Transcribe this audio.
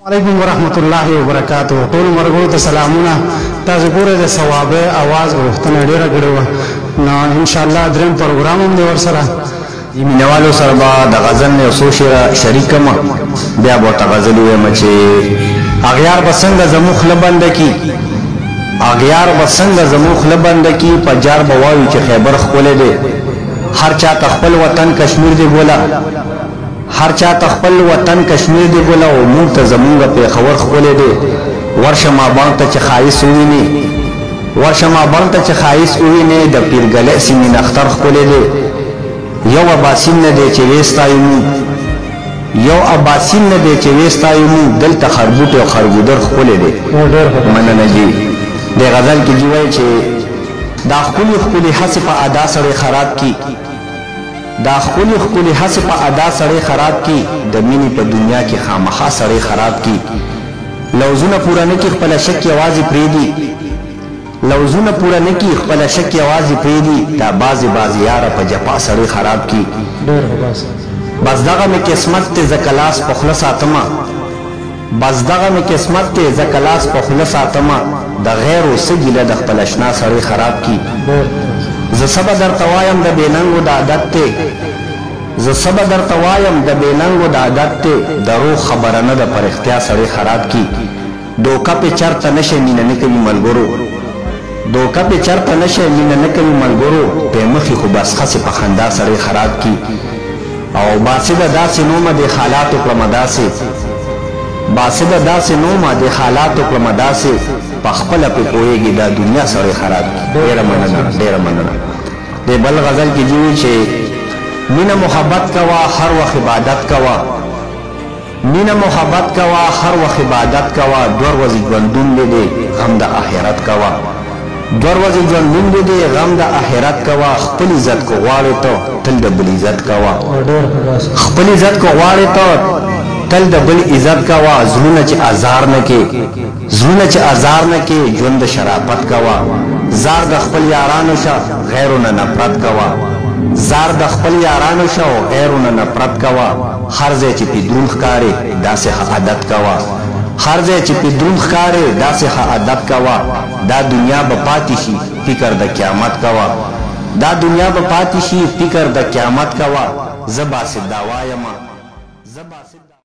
علیکم ورحمت الله وبرکاتہ. ټول مرګو ته سلامونه. تاسو ګوره د ثوابه आवाज غوښتنه ډیره کړې و، نو ان شاء الله دریم پروګرام هم دی ورسره. مینوالو سره به د غزل نه یو څو شعره شریکم، بیا به ورته غزل ووایم چې اغیار به څنګه زموږ خوله بنده کي، اغیار به څنګه زموږ خوله بنده کي، په جار به وایو چې خیبر ښکلی دی. هر چا ته خپل وطن کشمیر دی ګوله، هر چا ته خپل وطن کشمیر دی ګوله، او موږ ته زمونږ پېښور ښکلی دی. ورشه مابڼ ته چې ښایست ووینې، ورشه مابڼ ته چې ښایست ووینې، د پیرګلۍ سیمې نختر ښکلی دی. یو اباسین نه دی چې ویستایو موږ، یو اباسین نه دی چې ویستایو موږ، دلته خربوټ او خربودر ښکلی دی. مننه جي. دې غزل کې جي وایي چې دا ښکلي ښکلي هسې په ادا سړی خراب کی، دا ښکلي ښکلي هسې په ادا سړی خراب کی، د مینې په دنیا کې خامخا سړی خراب کی. لوزونه پوره نه کي خپله شک یوازې پرېږدي، لوزونه پوره نه کي خپله شک یوازې پرېږدي، دا بعضې بعضې یاره په جفا سړی خراب کی. بس دغه مې قسمت دی زه کلاس په خوله ساتمه، بس دغه مې قسمت دی زه کلاس په خوله ساتمه، د غیرو څه ګیله د خپل اشنا سړی خراب کی. زه څه به درته وایم د بېننګو د عادت دی، زه څه به درته وایم د بېننګو د عادت دی، دروغ خبره نه ده په رښتیا سړی خراب کی. دوکه پې چرته نشی مینه نه کوي ملګرو، دوکه پې چرته نشی مینه نه کوي ملګرو، پې مخې خو بس خسې په خندا سړی خراب کی. او باسده داسې نومه د حالاتو کړمه داسې، باسده داسې نومه د حالاتو کړمه داسې، په خپله پې پوهېږي دا دنیا سړی خراب کی. ډېره مننه، ډېره مننه. د بل غزل کې جي وي چې مینه محبت کوا هر وخت عبادت کوا، مینه محبت کوا هر وخت عبادت کوا، دوه ورځې ژوندون دی دی غم د آخرت کوا، دوه ورځې ژوندون دی دی غم د آخرت کوا. خپل عزت کو غواړې ته تل د بل عزت کوا، خپل عزت کو غواړې ته تل د بل عزت کوا. زړونه چې ازار نه کې، زړونه چې ازار نه کې، ژوند د شرافت کوا. زار د خپل یارانو شه غیرو نه نفرت کوا، زار د خپل یارانو شه غیرو نه نفرت کوا. هر ځای چې پې دروند ښکارې داسې ښه عادت کوا، هر ځای چې پې دروند ښکارې داسې ښه عادت کوا. دا دنیا به پاتې شي فکر د قیامت کوا، دا دنیا به پاتې شي فکر د قیامت کوا. زه باسد دا وایمه، زه باسد